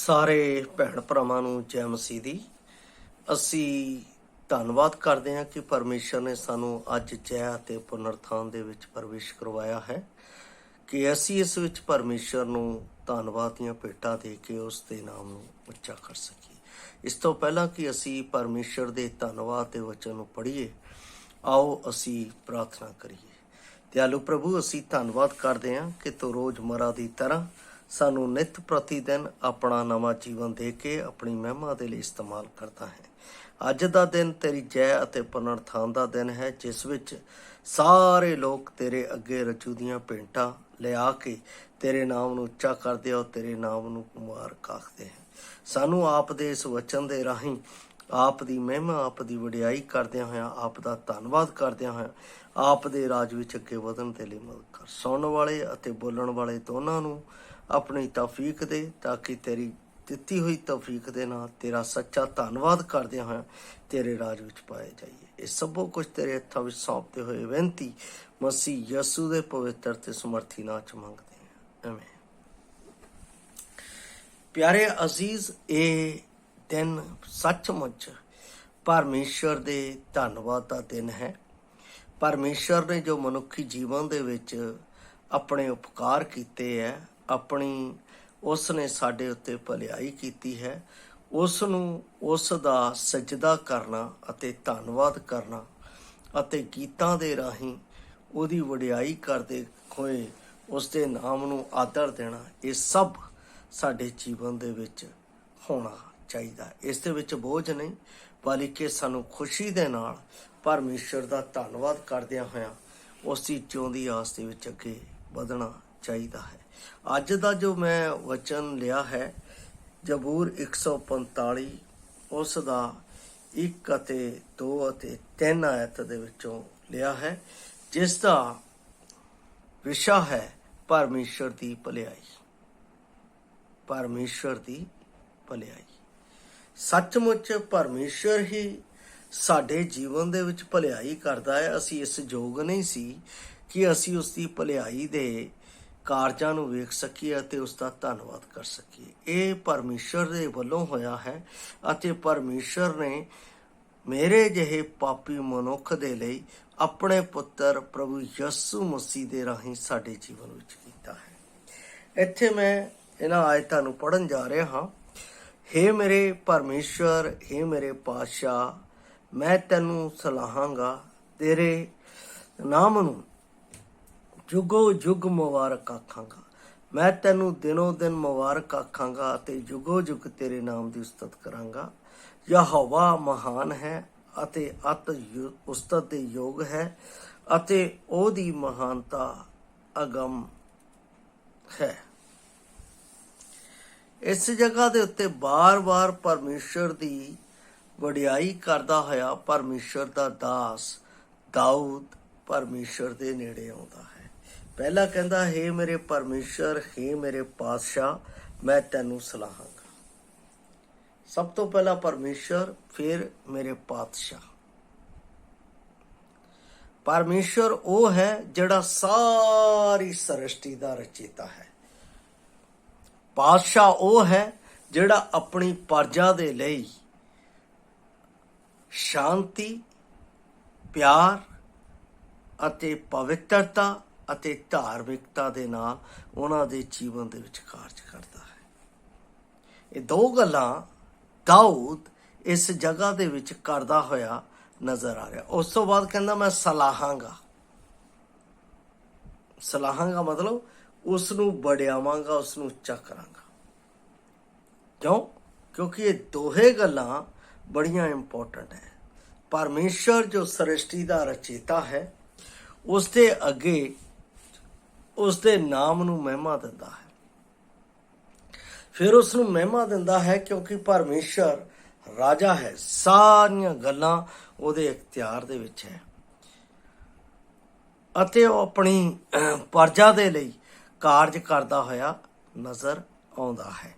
ਸਾਰੇ ਭੈਣ ਭਰਾਵਾਂ ਨੂੰ ਜੈ ਮਸੀਹ ਦੀ। ਅਸੀਂ ਧੰਨਵਾਦ ਕਰਦੇ ਹਾਂ ਕਿ ਪਰਮੇਸ਼ਰ ਨੇ ਸਾਨੂੰ ਅੱਜ ਜੈ ਅਤੇ ਪੁਨਰਥਾਨ ਦੇ ਵਿੱਚ ਪ੍ਰਵੇਸ਼ ਕਰਵਾਇਆ ਹੈ ਕਿ ਅਸੀਂ ਇਸ ਵਿੱਚ ਪਰਮੇਸ਼ਰ ਨੂੰ ਧੰਨਵਾਦ ਦੀਆਂ ਭੇਟਾਂ ਦੇ ਕੇ ਉਸ ਦੇ ਨਾਮ ਨੂੰ ਉੱਚਾ ਕਰ ਸਕੀਏ। ਇਸ ਤੋਂ ਪਹਿਲਾਂ ਕਿ ਅਸੀਂ ਪਰਮੇਸ਼ਰ ਦੇ ਧੰਨਵਾਦ ਦੇ ਵਚਨ ਨੂੰ ਪੜ੍ਹੀਏ, ਆਓ ਅਸੀਂ ਪ੍ਰਾਰਥਨਾ ਕਰੀਏ। ਦਿਆਲੂ ਪ੍ਰਭੂ, ਅਸੀਂ ਧੰਨਵਾਦ ਕਰਦੇ ਹਾਂ ਕਿ ਤੂੰ ਰੋਜ਼ਮਰਾ ਦੀ ਤਰ੍ਹਾਂ ਸਾਨੂੰ ਨਿਤ ਪ੍ਰਤੀ ਦਿਨ ਆਪਣਾ ਨਵਾਂ ਜੀਵਨ ਦੇ ਕੇ ਆਪਣੀ ਮਹਿਮਾ ਦੇ ਲਈ ਇਸਤੇਮਾਲ ਕਰਦਾ ਹੈ। ਅੱਜ ਦਾ ਦਿਨ ਤੇਰੀ ਜੈ ਅਤੇ ਪੁਨਰਥਾਨ ਦਾ ਦਿਨ ਹੈ, ਜਿਸ ਵਿੱਚ ਸਾਰੇ ਲੋਕ ਤੇਰੇ ਅੱਗੇ ਰਜੂ ਦੀਆਂ ਭੇਂਟਾਂ ਲਿਆ ਕੇ ਤੇਰੇ ਨਾਮ ਨੂੰ ਉੱਚਾ ਕਰਦੇ ਹੋ, ਤੇਰੇ ਨਾਮ ਨੂੰ ਮੁਬਾਰਕ ਆਖਦੇ ਹਨ। ਸਾਨੂੰ ਆਪ ਦੇ ਇਸ ਵਚਨ ਦੇ ਰਾਹੀਂ ਆਪ ਦੀ ਮਹਿਮਾ, ਆਪ ਦੀ ਵਡਿਆਈ ਕਰਦਿਆਂ ਹੋਇਆਂ, ਆਪ ਦਾ ਧੰਨਵਾਦ ਕਰਦਿਆਂ ਹੋਇਆਂ ਆਪ ਦੇ ਰਾਜ ਵਿੱਚ ਅੱਗੇ ਵਧਣ ਦੇ ਲਈ ਮਦਦ ਕਰ। ਸੁਣਨ ਵਾਲੇ ਅਤੇ ਬੋਲਣ ਵਾਲੇ ਦੋਨਾਂ ਨੂੰ ਆਪਣੀ ਤੌਫੀਕ ਦੇ, ਤਾਂ ਕਿ ਤੇਰੀ ਦਿੱਤੀ ਹੋਈ ਤੌਫੀਕ ਦੇ ਨਾਲ ਤੇਰਾ ਸੱਚਾ ਧੰਨਵਾਦ ਕਰਦਿਆਂ ਹੋਇਆਂ ਤੇਰੇ ਰਾਜ ਵਿੱਚ ਪਾਏ ਜਾਈਏ। ਇਹ ਸਭੋ ਕੁਝ ਤੇਰੇ ਹੱਥਾਂ ਵਿੱਚ ਸੌਂਪਦੇ ਹੋਏ ਬੇਨਤੀ ਮਸੀਹ ਯਸੂ ਦੇ ਪਵਿੱਤਰ ਤੇ ਸਮਰਥੀ ਨਾਮ ਚ ਮੰਗਦੇ ਹਾਂ, ਆਮੀਨ। ਪਿਆਰੇ ਅਜ਼ੀਜ਼, ਇਹ ਦਿਨ ਸੱਚਮੁੱਚ ਪਰਮੇਸ਼ਰ ਦੇ ਧੰਨਵਾਦ ਦਾ ਦਿਨ ਹੈ। ਪਰਮੇਸ਼ਰ ਨੇ ਜੋ ਮਨੁੱਖੀ ਜੀਵਨ ਦੇ ਵਿੱਚ ਆਪਣੇ ਉਪਕਾਰ ਕੀਤੇ ਹੈ, ਉਸ ਨੇ ਸਾਡੇ ਉੱਤੇ ਭਲਾਈ ਕੀਤੀ ਹੈ, ਉਸ ਨੂੰ ਉਸ ਦਾ ਸਜਦਾ ਕਰਨਾ ਅਤੇ ਧੰਨਵਾਦ ਕਰਨਾ ਅਤੇ ਗੀਤਾਂ ਦੇ ਰਾਹੀਂ ਉਹਦੀ ਵਡਿਆਈ ਕਰਦੇ ਹੋਏ ਉਸ ਦੇ ਨਾਮ ਨੂੰ ਆਦਰ ਦੇਣਾ, ਇਹ ਸਭ ਸਾਡੇ ਜੀਵਨ ਦੇ ਵਿੱਚ ਹੋਣਾ ਚਾਹੀਦਾ। ਇਸ ਦੇ ਵਿੱਚ ਬੋਝ ਨਹੀਂ, ਬਲਕਿ ਸਾਨੂੰ ਖੁਸ਼ੀ ਦੇ ਨਾਲ ਪਰਮੇਸ਼ਰ ਦਾ ਧੰਨਵਾਦ ਕਰਦਿਆਂ ਹੋਇਆਂ ਉਸ ਦੀ ਜਿਉਂਦੀ ਆਸ ਦੇ ਵਿੱਚ ਅੱਗੇ ਵਧਣਾ ਚਾਹੀਦਾ ਹੈ। ਅੱਜ ਦਾ ਜੋ ਮੈਂ ਵਚਨ ਲਿਆ ਹੈ, ਜ਼ਬੂਰ 145 ਉਸ ਦਾ 1 ਅਤੇ 2 ਅਤੇ 3 ਆਇਤ ਦੇ ਵਿੱਚੋਂ ਲਿਆ ਹੈ, ਜਿਸ ਦਾ ਵਿਸ਼ਾ ਹੈ ਪਰਮੇਸ਼ਰ ਦੀ ਭਲਾਈ। ਪਰਮੇਸ਼ਰ ਦੀ ਭਲਾਈ। ਸੱਚਮੁੱਚ ਪਰਮੇਸ਼ਰ ਹੀ ਸਾਡੇ ਜੀਵਨ ਦੇ ਵਿੱਚ ਭਲਾਈ ਕਰਦਾ ਹੈ। ਅਸੀਂ ਇਸ ਯੋਗ ਨਹੀਂ ਸੀ ਕਿ ਅਸੀਂ ਉਸ ਦੀ ਭਲਾਈ ਦੇ ਕਾਰਜਾਂ ਨੂੰ ਵੇਖ ਸਕੀਏ ਅਤੇ ਉਸ ਦਾ ਧੰਨਵਾਦ ਕਰ ਸਕੀਏ। ਇਹ ਪਰਮੇਸ਼ਰ ਦੇ ਵੱਲੋਂ ਹੋਇਆ ਹੈ ਅਤੇ ਪਰਮੇਸ਼ਰ ਨੇ ਮੇਰੇ ਜਿਹੇ ਪਾਪੀ ਮਨੁੱਖ ਦੇ ਲਈ ਆਪਣੇ ਪੁੱਤਰ ਪ੍ਰਭੂ ਯਿਸੂ ਮਸੀਹ ਦੇ ਰਾਹੀਂ ਸਾਡੇ ਜੀਵਨ ਵਿੱਚ ਕੀਤਾ ਹੈ। ਇੱਥੇ ਮੈਂ ਇਹਨਾਂ ਆਇਤਾਂ ਨੂੰ ਪੜ੍ਹਨ ਜਾ ਰਿਹਾ ਹਾਂ। ਹੇ ਮੇਰੇ ਪਰਮੇਸ਼ਰ, ਹੇ ਮੇਰੇ ਪਾਤਸ਼ਾਹ, ਮੈਂ ਤੈਨੂੰ ਸਲਾਹਾਂਗਾ, ਤੇਰੇ ਨਾਮ ਨੂੰ ਜੁਗੋ ਜੁਗ ਮੁਬਾਰਕ ਆਖਾਂਗਾ। ਮੈਂ ਤੈਨੂੰ ਦਿਨੋਂ ਦਿਨ ਮੁਬਾਰਕ ਆਖਾਂਗਾ ਅਤੇ ਜੁਗੋ ਜੁਗ ਤੇਰੇ ਨਾਮ ਦੀ ਉਸਤਤ ਕਰਾਂਗਾ। ਯਹੋਵਾ ਮਹਾਨ ਹੈ ਅਤੇ ਅਤ ਉਸਤਤ ਦੇ ਯੋਗ ਹੈ ਅਤੇ ਉਹਦੀ ਮਹਾਨਤਾ ਅਗਮ ਹੈ। ਇਸ ਜਗ੍ਹਾ ਦੇ ਉੱਤੇ ਬਾਰ-ਬਾਰ ਪਰਮੇਸ਼ਰ ਦੀ ਵਡਿਆਈ ਕਰਦਾ ਹੋਇਆ ਪਰਮੇਸ਼ਰ ਦਾ ਦਾਸ ਦਾਊਦ ਪਰਮੇਸ਼ਰ ਦੇ ਨੇੜੇ ਆਉਂਦਾ ਹੈ। ਪਹਿਲਾਂ ਕਹਿੰਦਾ, ਹੇ ਮੇਰੇ ਪਰਮੇਸ਼ਰ, ਹੇ ਮੇਰੇ ਪਾਤਸ਼ਾਹ, ਮੈਂ ਤੈਨੂੰ ਸਲਾਹਾਂਗਾ। ਸਭ ਤੋਂ ਪਹਿਲਾਂ ਪਰਮੇਸ਼ਰ, ਫਿਰ ਮੇਰੇ ਪਾਤਸ਼ਾਹ। ਪਰਮੇਸ਼ਰ ਉਹ ਹੈ ਜਿਹੜਾ ਸਾਰੀ ਸ੍ਰਿਸ਼ਟੀ ਦਾ ਰਚੇਤਾ ਹੈ। ਪਾਤਸ਼ਾਹ ਉਹ ਹੈ ਜਿਹੜਾ ਆਪਣੀ ਪ੍ਰਜਾ ਦੇ ਲਈ ਸ਼ਾਂਤੀ, ਪਿਆਰ ਅਤੇ ਪਵਿੱਤਰਤਾ ਅਤੇ ਧਾਰਮਿਕਤਾ ਦੇ ਨਾਲ ਉਹਨਾਂ ਦੇ ਜੀਵਨ ਦੇ ਵਿੱਚ ਕਾਰਜ ਕਰਦਾ ਹੈ। ਇਹ ਦੋ ਗੱਲਾਂ ਦਾਊਦ ਇਸ ਜਗ੍ਹਾ ਦੇ ਵਿੱਚ ਕਰਦਾ ਹੋਇਆ ਨਜ਼ਰ ਆ ਰਿਹਾ। ਉਸ ਤੋਂ ਬਾਅਦ ਕਹਿੰਦਾ, ਮੈਂ ਸਲਾਹਾਂਗਾ। ਸਲਾਹਾਂਗਾ ਮਤਲਬ ਉਸ ਨੂੰ ਵਡਿਆਵਾਂਗਾ, ਉਸ ਨੂੰ ਉੱਚਾ ਕਰਾਂਗਾ। ਕਿਉਂ? ਕਿਉਂਕਿ ਇਹ ਦੋਹੇ ਗੱਲਾਂ ਬੜੀਆਂ ਇੰਪੋਰਟੈਂਟ ਹੈ। ਪਰਮੇਸ਼ਰ ਜੋ ਸ੍ਰਿਸ਼ਟੀ ਦਾ ਰਚੇਤਾ ਹੈ, ਉਸ ਦੇ ਅੱਗੇ ਉਸ ਦੇ ਨਾਮ ਨੂੰ ਮਹਿਮਾ ਦਿੰਦਾ ਹੈ। ਫਿਰ ਉਸ ਨੂੰ ਮਹਿਮਾ ਦਿੰਦਾ ਹੈ ਕਿਉਂਕਿ ਪਰਮੇਸ਼ਰ ਰਾਜਾ ਹੈ, ਸਾਰੀਆਂ ਗੱਲਾਂ ਉਹਦੇ ਇਖਤਿਆਰ ਦੇ ਵਿੱਚ ਹੈ ਅਤੇ ਉਹ ਆਪਣੀ ਪ੍ਰਜਾ ਦੇ ਲਈ ਕਾਰਜ ਕਰਦਾ ਹੋਇਆ ਨਜ਼ਰ ਆਉਂਦਾ ਹੈ।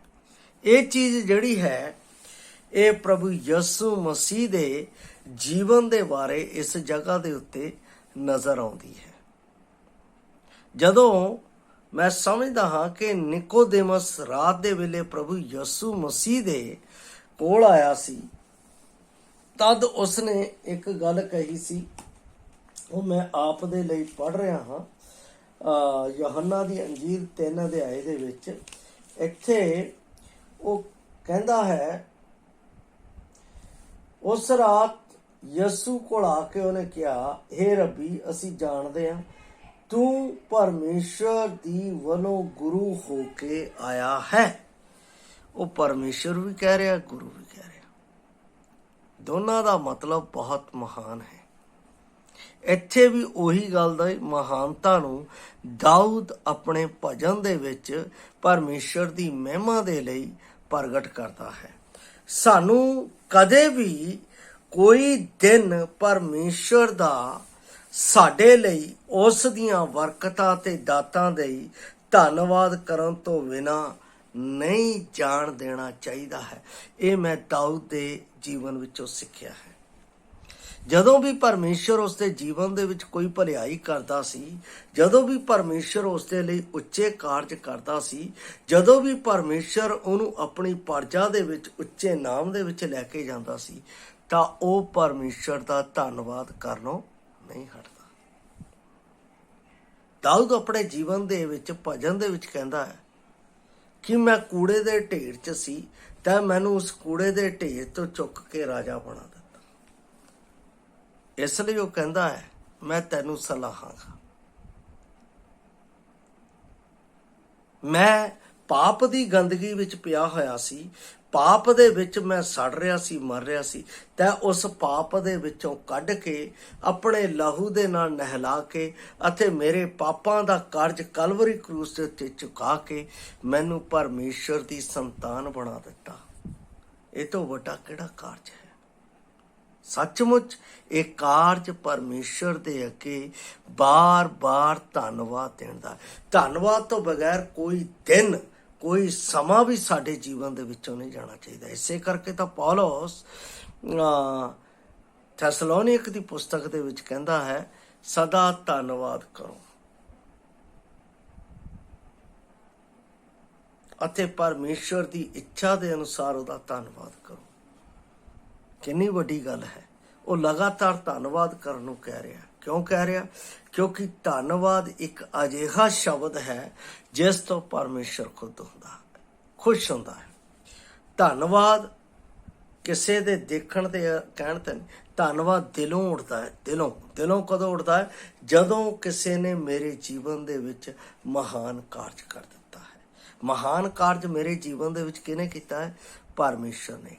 ਇਹ ਚੀਜ਼ ਜਿਹੜੀ ਹੈ, ਇਹ ਪ੍ਰਭੂ ਯਿਸੂ ਮਸੀਹ ਦੇ ਜੀਵਨ ਦੇ ਬਾਰੇ ਇਸ ਜਗ੍ਹਾ ਦੇ ਉੱਤੇ ਨਜ਼ਰ ਆਉਂਦੀ ਹੈ। ਜਦੋਂ ਮੈਂ ਸਮਝਦਾ ਹਾਂ ਕਿ ਨਿਕੋਦੇਮਸ ਰਾਤ ਦੇ ਵੇਲੇ ਪ੍ਰਭੂ ਯਿਸੂ ਮਸੀਹ ਦੇ ਕੋਲ ਆਇਆ ਸੀ। ਤਦ ਉਸਨੇ ਇੱਕ ਗੱਲ ਕਹੀ ਸੀ, ਉਹ ਮੈਂ ਆਪ ਦੇ ਲਈ ਪੜ੍ਹ ਰਿਹਾ ਹਾਂ, ਯਹੋਨਾ ਦੀ ਅੰਜੀਲ 3 ਅਧਿਆਏ ਦੇ ਵਿੱਚ। ਇੱਥੇ ਉਹ ਕਹਿੰਦਾ ਹੈ, ਉਸ ਰਾਤ ਯਿਸੂ ਕੋਲ ਆ ਕੇ ਉਹਨੇ ਕਿਹਾ, ਹੇ ਰੱਬੀ, ਅਸੀਂ ਜਾਣਦੇ ਹਾਂ ਤੂੰ ਪਰਮੇਸ਼ਰ ਦੀ ਵੱਲੋਂ ਗੁਰੂ ਹੋ ਕੇ ਆਇਆ ਹੈ। ਉਹ ਪਰਮੇਸ਼ਰ ਵੀ ਕਹਿ ਰਿਹਾ, ਗੁਰੂ ਵੀ ਕਹਿ ਰਿਹਾ। ਦੋਨਾਂ ਦਾ ਮਤਲਬ ਬਹੁਤ ਮਹਾਨ ਹੈ। ਇੱਥੇ ਵੀ ਉਹੀ ਗੱਲ ਦਾ ਮਹਾਨਤਾ ਨੂੰ ਦਾਊਦ ਆਪਣੇ ਭਜਨ ਦੇ ਵਿੱਚ ਪਰਮੇਸ਼ਰ ਦੀ ਮਹਿਮਾ ਦੇ ਲਈ ਪ੍ਰਗਟ ਕਰਦਾ ਹੈ। ਸਾਨੂੰ ਕਦੇ ਵੀ ਕੋਈ ਦਿਨ ਪਰਮੇਸ਼ਰ ਦਾ ਸਾਡੇ ਲਈ ਉਸ ਦੀਆਂ ਬਰਕਤਾਂ ਤੇ ਦਾਤਾਂ ਲਈ ਧੰਨਵਾਦ ਕਰਨ ਤੋਂ ਬਿਨਾਂ ਨਹੀਂ ਜਾਣ ਦੇਣਾ ਚਾਹੀਦਾ ਹੈ। ਇਹ ਮੈਂ ਦਾਊਦ ਦੇ ਜੀਵਨ ਵਿੱਚੋਂ ਸਿੱਖਿਆ ਹੈ। ਜਦੋਂ ਵੀ ਪਰਮੇਸ਼ਰ ਉਸਦੇ ਜੀਵਨ ਦੇ ਵਿੱਚ ਕੋਈ ਭਲਾਈ ਕਰਦਾ ਸੀ, ਜਦੋਂ ਵੀ ਪਰਮੇਸ਼ਰ ਉਸਦੇ ਲਈ ਉੱਚੇ ਕਾਰਜ ਕਰਦਾ ਸੀ, ਜਦੋਂ ਵੀ ਪਰਮੇਸ਼ਰ ਉਹਨੂੰ ਆਪਣੀ ਪਰਜਾ ਦੇ ਵਿੱਚ ਉੱਚੇ ਨਾਮ ਦੇ ਵਿੱਚ ਲੈ ਕੇ ਜਾਂਦਾ ਸੀ, ਤਾਂ ਉਹ ਪਰਮੇਸ਼ਰ ਦਾ ਧੰਨਵਾਦ ਕਰਨੋਂ ਨਹੀਂ ਹਟਦਾ। ਦਾਊਦ ਆਪਣੇ ਜੀਵਨ ਦੇ ਵਿੱਚ ਭਜਨ ਦੇ ਵਿੱਚ ਕਹਿੰਦਾ ਹੈ ਕਿ ਮੈਂ ਕੂੜੇ ਦੇ ਢੇਰ 'ਚ ਸੀ ਤਾਂ ਮੈਨੂੰ ਉਸ ਕੂੜੇ ਦੇ ਢੇਰ ਤੋਂ ਚੁੱਕ ਕੇ ਰਾਜਾ ਬਣਾ ਦਿੱਤਾ। ਇਸ ਲਈ ਉਹ ਕਹਿੰਦਾ ਹੈ, ਮੈਂ ਤੈਨੂੰ ਸਲਾਹਾਂਗਾ। ਮੈਂ ਪਾਪ ਦੀ ਗੰਦਗੀ ਵਿੱਚ ਪਿਆ ਹੋਇਆ ਸੀ, ਪਾਪ ਦੇ ਵਿੱਚ ਮੈਂ ਸੜ ਰਿਹਾ ਸੀ, ਮਰ ਰਿਹਾ ਸੀ, ਤਾਂ ਉਸ ਪਾਪ ਦੇ ਵਿੱਚੋਂ ਕੱਢ ਕੇ ਆਪਣੇ ਲਹੂ ਦੇ ਨਾਲ ਨਹਿਲਾ ਕੇ ਅਤੇ ਮੇਰੇ ਪਾਪਾਂ ਦਾ ਕਰਜ਼ ਕਲਵਰੀ ਕਰੂਸ ਦੇ ਉੱਤੇ ਚੁਕਾ ਕੇ ਮੈਨੂੰ ਪਰਮੇਸ਼ਰ ਦੀ ਸੰਤਾਨ ਬਣਾ ਦਿੱਤਾ। ਇਹ ਤੋਂ ਵੱਡਾ ਕਿਹੜਾ ਕਾਰਜ ਹੈ? ਸੱਚਮੁੱਚ ਇਹ ਕਾਰਜ ਪਰਮੇਸ਼ਰ ਦੇ ਅੱਗੇ ਬਾਰ-ਬਾਰ ਧੰਨਵਾਦ ਦੇਣ ਦਾ। ਧੰਨਵਾਦ ਤੋਂ ਬਗੈਰ ਕੋਈ ਦਿਨ, ਕੋਈ ਸਮਾਂ ਵੀ ਸਾਡੇ ਜੀਵਨ ਦੇ ਵਿੱਚੋਂ ਨਹੀਂ ਜਾਣਾ ਚਾਹੀਦਾ। ਇਸੇ ਕਰਕੇ ਤਾਂ ਪੌਲਸ ਥੈਸਲੋਨੀਕ ਦੀ ਪੁਸਤਕ ਦੇ ਵਿੱਚ ਕਹਿੰਦਾ ਹੈ, ਸਦਾ ਧੰਨਵਾਦ ਕਰੋ ਅਤੇ ਪਰਮੇਸ਼ਰ ਦੀ ਇੱਛਾ ਦੇ ਅਨੁਸਾਰ ਉਹਦਾ ਧੰਨਵਾਦ ਕਰੋ। ਕਿੰਨੀ ਵੱਡੀ ਗੱਲ ਹੈ। ਉਹ ਲਗਾਤਾਰ ਧੰਨਵਾਦ ਕਰਨ ਨੂੰ ਕਹਿ ਰਿਹਾ। ਕਿਉਂ ਕਹਿ ਰਿਹਾ? ਕਿਉਂਕਿ ਧੰਨਵਾਦ ਇੱਕ ਅਜਿਹਾ ਸ਼ਬਦ ਹੈ ਜਿਸ ਤੋਂ ਪਰਮੇਸ਼ਰ ਖੁਦ ਖੁਸ਼ ਹੁੰਦਾ ਹੈ। ਧੰਨਵਾਦ ਕਿਸੇ ਦੇ ਦੇਖਣ ਤੇ ਕਹਿਣ ਤੇ ਨਹੀਂ, ਧੰਨਵਾਦ ਦਿਲੋਂ ਉੱਠਦਾ ਹੈ। ਦਿਲੋਂ ਕਦੋਂ ਉੱਠਦਾ ਹੈ? ਜਦੋਂ ਕਿਸੇ ਨੇ ਮੇਰੇ ਜੀਵਨ ਦੇ ਵਿੱਚ ਮਹਾਨ ਕਾਰਜ ਕਰ ਦਿੱਤਾ ਹੈ। ਮਹਾਨ ਕਾਰਜ ਮੇਰੇ ਜੀਵਨ ਦੇ ਵਿੱਚ ਕਿਹਨੇ ਕੀਤਾ ਹੈ? ਪਰਮੇਸ਼ਰ ਨੇ।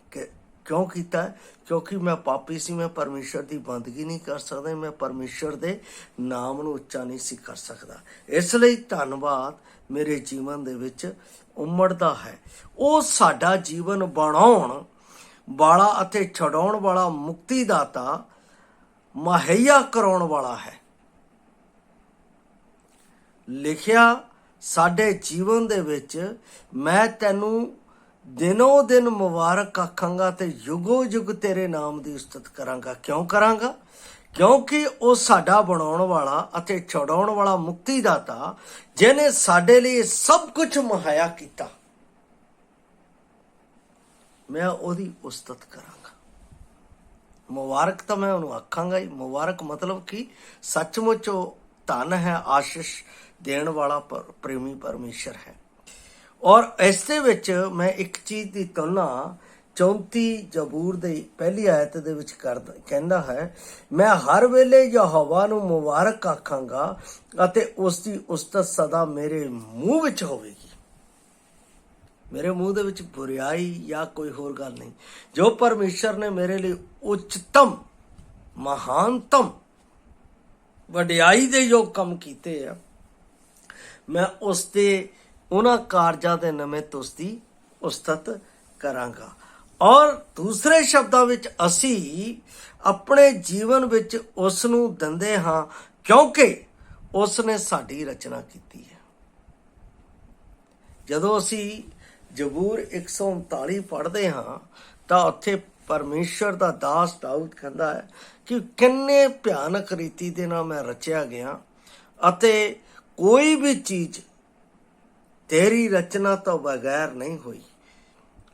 ਕਿਉਂ ਕੀਤਾ? ਕਿਉਂਕਿ ਮੈਂ ਪਾਪੀ ਸੀ, ਮੈਂ ਪਰਮੇਸ਼ਰ ਦੀ ਬੰਦਗੀ ਨਹੀਂ ਕਰ ਸਕਦਾ, ਮੈਂ ਪਰਮੇਸ਼ਰ ਦੇ ਨਾਮ ਨੂੰ ਉੱਚਾ ਨਹੀਂ ਸੀ ਕਰ ਸਕਦਾ। ਇਸ ਲਈ ਧੰਨਵਾਦ ਮੇਰੇ ਜੀਵਨ ਦੇ ਵਿੱਚ ਉਮੜਦਾ ਹੈ। ਉਹ ਸਾਡਾ ਜੀਵਨ ਬਣਾਉਣ ਵਾਲਾ ਅਤੇ ਛਡਾਉਣ ਵਾਲਾ ਮੁਕਤੀਦਾਤਾ ਮੁਹੱਈਆ ਕਰਾਉਣ ਵਾਲਾ ਹੈ। ਲਿਖਿਆ ਸਾਡੇ ਜੀਵਨ ਦੇ ਵਿੱਚ, ਮੈਂ ਤੈਨੂੰ ਦਿਨੋਂ ਦਿਨ ਮੁਬਾਰਕ ਆਖਾਂਗਾ ਤੇ ਯੁਗੋ ਯੁਗ ਤੇਰੇ ਨਾਮ ਦੀ ਉਸਤਤ ਕਰਾਂਗਾ। ਕਿਉਂ ਕਰਾਂਗਾ? ਕਿਉਂਕਿ ਉਹ ਸਾਡਾ ਬਣਾਉਣ ਵਾਲਾ ਅਤੇ ਛੁਡਾਉਣ ਵਾਲਾ ਮੁਕਤੀਦਾਤਾ, ਜਿਹਨੇ ਸਾਡੇ ਲਈ ਸਭ ਕੁਝ ਮੁਹੱਈਆ ਕੀਤਾ, ਮੈਂ ਉਹਦੀ ਉਸਤਤ ਕਰਾਂਗਾ। ਮੁਬਾਰਕ ਤਾਂ ਮੈਂ ਉਹਨੂੰ ਆਖਾਂਗਾ ਹੀ। ਮੁਬਾਰਕ ਮਤਲਬ ਕਿ ਸੱਚਮੁੱਚ ਉਹ ਧਨ ਹੈ, ਆਸ਼ੀਸ਼ ਦੇਣ ਵਾਲਾ ਪ੍ਰੇਮੀ ਪਰਮੇਸ਼ਰ ਹੈ। ਔਰ ਇਸ ਦੇ ਵਿੱਚ ਮੈਂ ਇੱਕ ਚੀਜ਼ ਦੀ ਤੁਲਨਾ 34 ਜ਼ਬੂਰ ਦੀ ਪਹਿਲੀ ਆਇਤ ਦੇ ਵਿੱਚ ਕਹਿੰਦਾ ਹੈ, ਮੈਂ ਹਰ ਵੇਲੇ ਯਹੋਵਾ ਨੂੰ ਮੁਬਾਰਕ ਆਖਾਂਗਾ ਅਤੇ ਉਸ ਦੀ ਉਸਤਤ ਸਦਾ ਮੇਰੇ ਮੂੰਹ ਵਿੱਚ ਹੋਵੇਗੀ। ਮੇਰੇ ਮੂੰਹ ਦੇ ਵਿੱਚ ਬੁਰਾਈ ਜਾਂ ਕੋਈ ਹੋਰ ਗੱਲ ਨਹੀਂ। ਜੋ ਪਰਮੇਸ਼ਰ ਨੇ ਮੇਰੇ ਲਈ ਉੱਚਤਮ, ਮਹਾਨਤਮ, ਵਡਿਆਈ ਦੇ ਯੋਗ ਕੰਮ ਕੀਤੇ ਆ, ਮੈਂ ਉਸ ਦੇ ਉਹਨਾਂ ਕਾਰਜਾਂ ਦੇ ਨਿਮਿਤ ਉਸ ਦੀ ਉਸਤਤ ਕਰਾਂਗਾ। ਔਰ ਦੂਸਰੇ ਸ਼ਬਦਾਂ ਵਿੱਚ ਅਸੀਂ ਆਪਣੇ ਜੀਵਨ ਵਿੱਚ ਉਸ ਨੂੰ ਦਿੰਦੇ ਹਾਂ ਕਿਉਂਕਿ ਉਸ ਨੇ ਸਾਡੀ ਰਚਨਾ ਕੀਤੀ ਹੈ। ਜਦੋਂ ਅਸੀਂ ਜ਼ਬੂਰ 139 ਪੜ੍ਹਦੇ ਹਾਂ ਤਾਂ ਉੱਥੇ ਪਰਮੇਸ਼ਰ ਦਾ ਦਾਸ ਦਾਊਦ ਕਹਿੰਦਾ ਹੈ ਕਿ ਕਿੰਨੇ ਭਿਆਨਕ ਰੀਤੀ ਦੇ ਨਾਲ ਮੈਂ ਰਚਿਆ ਗਿਆ ਅਤੇ ਕੋਈ ਵੀ ਚੀਜ਼ तेरी रचना तो बगैर नहीं हुई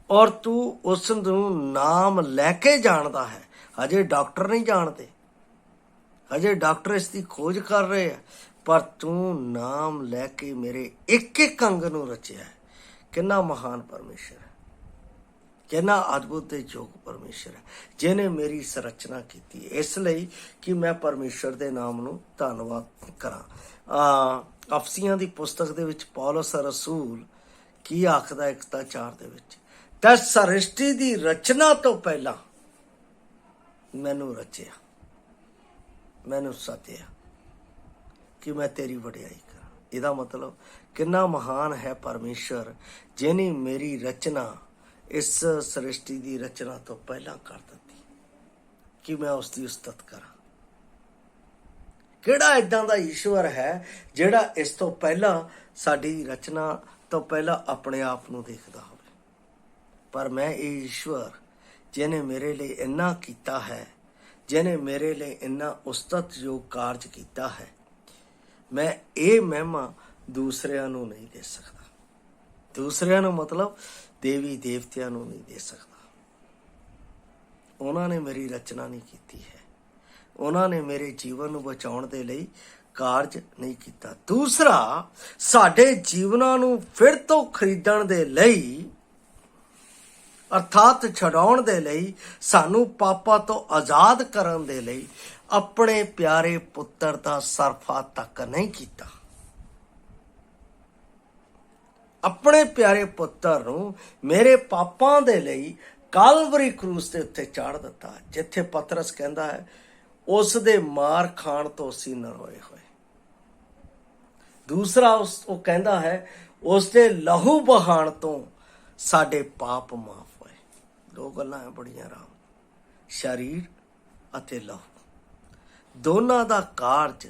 और तू उस ਨੂੰ नाम लैके जानदा है। हजे डॉक्टर नहीं जानते, हजे डॉक्टर इसकी खोज कर रहे हैं, पर तू नाम लैके मेरे एक एक अंग ਨੂੰ रचिया है। कितना महान परमेश्वर है, कितना अद्भुत ते योग परमेश्वर है जिन्हें मेरी संरचना की। इसलिए कि मैं परमेश्वर के नाम ਨੂੰ धन्नवाद करा। अफसियां की पुस्तक दे विच पौलुस रसूल की आखदा 1:4 दे विच, तां सृष्टि की रचना तो पहला मैनू रचिया, मैनू सतिया कि मैं तेरी वडियाई करा। इहदा मतलब कितना महान है परमेश्वर जिन्हें मेरी रचना इस सृष्टि की रचना तो पहला कर दी कि मैं उसकी उस्तत करा। किहड़ा इदां दा ईश्वर है जिहड़ा इस तो पहला साडी रचना तो पहला अपने आप नूं देखदा होवे। पर मैं ये ईश्वर जिन्हें मेरे लिए इन्ना कीता है, जिन्हें मेरे लिए इन्ना उस्तत योग कारज कीता है, मैं ये महिमा दूसरिਆਂ ਨੂੰ नहीं दे सकता। दूसरिਆਂ ਨੂੰ मतलब देवी देवतिਆਂ ਨੂੰ नहीं दे सकता। उन्होंने मेरी रचना नहीं की है, उन्होंने मेरे जीवन ਨੂੰ ਬਚਾਉਣ ਦੇ ਲਈ ਕਾਰਜ नहीं किया। दूसरा, साडे जीवनां ਨੂੰ फिर तो खरीदण दे ਲਈ अर्थात छड़ाउण दे ਲਈ, सानू पापा तो आजाद करन दे ਲਈ अपने प्यारे पुत्र दा सरफा तक नहीं किया। अपने प्यारे पुत्र नूं मेरे पापां दे ਲਈ कालवरी क्रूस दे उत्ते चाड़ दिता, जिथे पतरस कहंदा है उस दे मार खाण तो असीं नरोए होए। दूसरा वो कहंदा है उस दे लहू बहाण तो साडे पाप माफ होए। दो गल्लां है बड़ियां आराम, शरीर अते लहू दोनों का कारज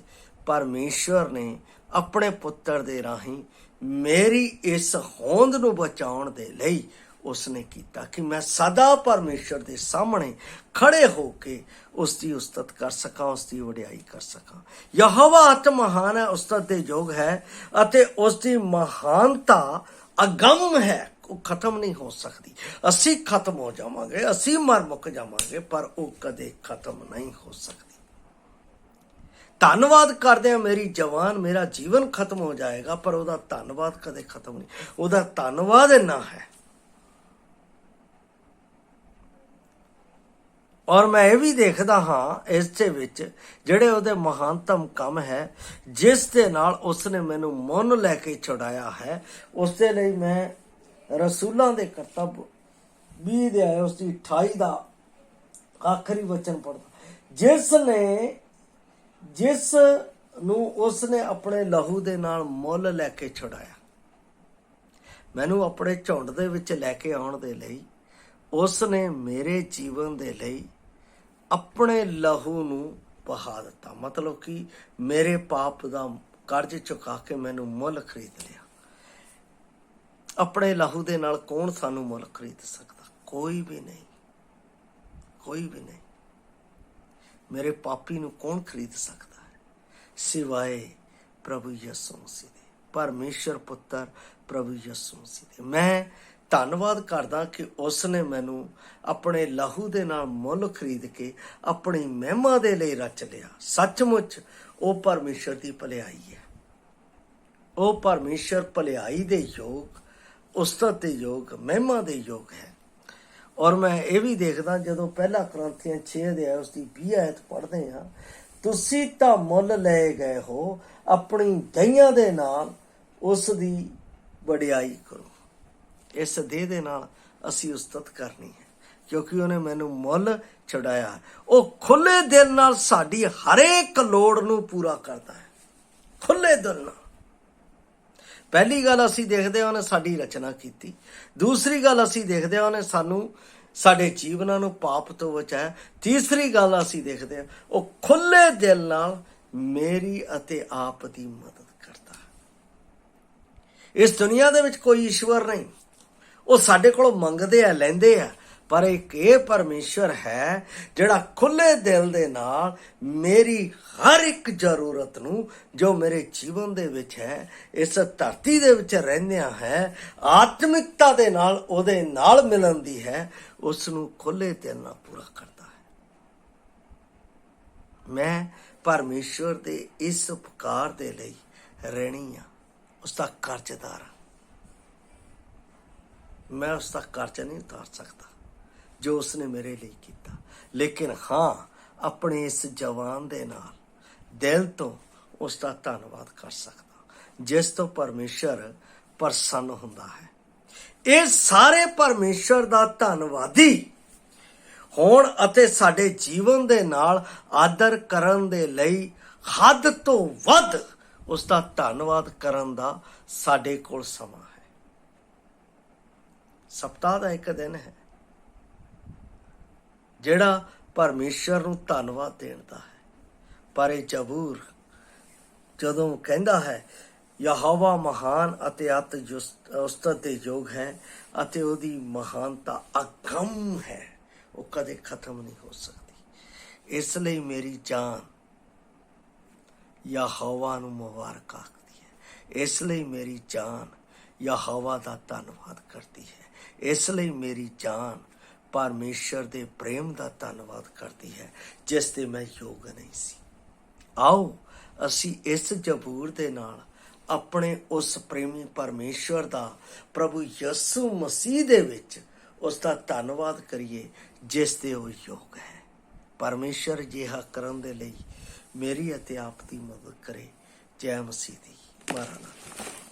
परमेश्वर ने अपने पुत्र दे राही मेरी इस होंद नूं बचाउण दे लई उसने किया कि मैं सदा परमेश्वर के सामने खड़े होके उसकी उस्तत कर सका, उसकी वडियाई कर सका। यहोवा अति महान है, उस्तत दे योग है अते उसकी महानता अगम है, वो खत्म नहीं हो सकती। असी खत्म हो जावांगे, असी मर मुक जावांगे, पर वो कदे खत्म नहीं हो सकती। धन्नवाद करदे हैं मेरी जवान, मेरा जीवन खत्म हो जाएगा पर उसदा धन्नवाद कदे खत्म नहीं। उसदा धन्नवाद इन्ना है। और मैं ये भी देखदा हाँ इस दे विच जिहड़े उहदे महानतम काम है जिस दे नाल उसने मैनू मुन लैके छुड़ाया है, उस दे लई मैं रसूलां दे करतब 20 दे आए उसकी 28 दा आखिरी वचन पढ़दा, जिस नू उसने अपने लहू दे नाल मुल लैके छुड़ाया। मैनू अपने झुंड दे विच लैके आउण दे लई उसने मेरे जीवन दे लई अपने लहू नू बहा दिता। मतलब कि मेरे पाप दा कर्ज चुका के मैनू मुल खरीद लिया। अपने लहू दे नाल कौन सानू मुल खरीद सकता? कोई भी नहीं, कोई भी नहीं। मेरे पापी नू कौन खरीद सकता है सिवाय प्रभु यीशु मसीह दे, परमेश्वर पुत्र प्रभु यीशु मसीह दे। मैं धन्नवाद करदा कि उसने मैनू अपने लहू दे नाल मुल खरीद के अपनी महिमा दे लई रच लिया। सचमुच वो परमेश्वर की भलाई है, वो परमेश्वर भलाई दे योग, उस्तत दे योग, महिमा दे योग है। और मैं ये भी देखदा जदों पहला कुरिन्थियां 6 दे उसकी 20 आयत पढ़दे हाँ, तुसीं तां मुल लए गए हो अपनी दहियां दे नाल उस दी वडियाई करो। इस देह दे नाल असी उस्तत करनी है क्योंकि उन्हें मैनू मुल छुड़ाया है। वो खुले दिल नाल साडी हरेक लोड़ नू पूरा करता है, खुले दिल नाल। पहली गल असी देखते उन्हें साडी रचना की, दूसरी गल असी देखते उन्हें सानू साडे जीवनां नू पाप तो बचाया, तीसरी गल असी देखते हैं वो खुले दिल नाल मेरी अते आप दी मदद करता है। इस दुनिया दे विच कोई ईश्वर नहीं, वो साडे कोलों मंगदे आ, लैंदे आ, ਪਰ ਇੱਕ ਇਹ ਪਰਮੇਸ਼ਰ ਹੈ ਜਿਹੜਾ ਖੁੱਲੇ ਦਿਲ ਦੇ ਨਾਲ ਮੇਰੀ ਹਰ ਇੱਕ ਜ਼ਰੂਰਤ ਨੂੰ ਜੋ ਮੇਰੇ ਜੀਵਨ ਦੇ ਵਿੱਚ ਹੈ, ਇਸ ਧਰਤੀ ਦੇ ਵਿੱਚ ਰਹਿੰਦਿਆਂ ਹੈ, ਆਤਮਿਕਤਾ ਦੇ ਨਾਲ ਉਹਦੇ ਨਾਲ ਮਿਲਣ ਦੀ ਹੈ, ਉਸ ਨੂੰ ਖੁੱਲੇ ਦਿਲ ਨਾਲ ਪੂਰਾ ਕਰਦਾ ਹੈ। ਮੈਂ ਪਰਮੇਸ਼ਰ ਦੇ ਇਸ ਉਪਕਾਰ ਦੇ ਲਈ ਰਹਿਣੀ ਆ, ਉਸ ਦਾ ਕਰਜ਼ਦਾਰ ਹਾਂ। ਮੈਂ ਉਸ ਦਾ ਕਰਜ਼ਾ ਨਹੀਂ ਉਤਾਰ ਸਕਦਾ ਜੋ ਉਸਨੇ ਮੇਰੇ ਲਈ ਕੀਤਾ, ਲੇਕਿਨ ਹਾਂ ਆਪਣੇ ਇਸ ਜਵਾਨ ਦੇ ਨਾਲ ਦਿਲ ਤੋਂ ਉਸ ਦਾ ਧੰਨਵਾਦ ਕਰ ਸਕਦਾ, ਜਿਸ ਤੋਂ ਪਰਮੇਸ਼ਰ ਪ੍ਰਸੰਨ ਹੁੰਦਾ ਹੈ। ਇਹ ਸਾਰੇ ਪਰਮੇਸ਼ਰ ਦਾ ਧੰਨਵਾਦੀ ਹੋਣ ਅਤੇ ਸਾਡੇ ਜੀਵਨ ਦੇ ਨਾਲ ਆਦਰ ਕਰਨ ਦੇ ਲਈ ਹੱਦ ਤੋਂ ਵੱਧ ਉਸ ਦਾ ਧੰਨਵਾਦ ਕਰਨ ਦਾ ਸਾਡੇ ਕੋਲ ਸਮਾਂ ਹੈ। ਸਪਤਾਹ ਦਾ ਇੱਕ ਦਿਨ ਹੈ ਜਿਹੜਾ ਪਰਮੇਸ਼ਰ ਨੂੰ ਧੰਨਵਾਦ ਦੇਣ ਦਾ ਹੈ। ਪਰ ਇਹ ਜ਼ਬੂਰ ਜਦੋਂ ਕਹਿੰਦਾ ਹੈ ਯਹੋਵਾ ਮਹਾਨ ਅਤੇ ਅਤ ਉਸਤਤ ਦੇ ਯੋਗ ਹੈ ਅਤੇ ਉਹਦੀ ਮਹਾਨਤਾ ਅਗੰਮ ਹੈ, ਉਹ ਕਦੇ ਖਤਮ ਨਹੀਂ ਹੋ ਸਕਦੀ। ਇਸ ਲਈ ਮੇਰੀ ਜਾਨ ਯਹੋਵਾ ਨੂੰ ਮੁਬਾਰਕ ਆਖਦੀ ਹੈ। ਇਸ ਲਈ ਮੇਰੀ ਜਾਨ ਯਹੋਵਾ ਦਾ ਧੰਨਵਾਦ ਕਰਦੀ ਹੈ। ਇਸ ਲਈ ਮੇਰੀ ਜਾਨ ਪਰਮੇਸ਼ਰ ਦੇ ਪ੍ਰੇਮ ਦਾ ਧੰਨਵਾਦ ਕਰਦੀ ਹੈ, ਜਿਸ ਦੇ ਮੈਂ ਯੋਗ ਨਹੀਂ ਸੀ। ਆਓ ਅਸੀਂ ਇਸ ਜ਼ਬੂਰ ਦੇ ਨਾਲ ਆਪਣੇ ਉਸ ਪ੍ਰੇਮੀ ਪਰਮੇਸ਼ਰ ਦਾ, ਪ੍ਰਭੂ ਯਿਸੂ ਮਸੀਹ ਦੇ ਵਿੱਚ ਉਸ ਦਾ ਧੰਨਵਾਦ ਕਰੀਏ, ਜਿਸ ਦੇ ਉਹ ਯੋਗ ਹੈ। ਪਰਮੇਸ਼ਰ ਜਿਹਾ ਕਰਨ ਦੇ ਲਈ ਮੇਰੀ ਅਤੇ ਆਪ ਦੀ ਮਦਦ ਕਰੇ। ਜੈ ਮਸੀਹ ਦੀ। ਮਹਾਰਾਜ।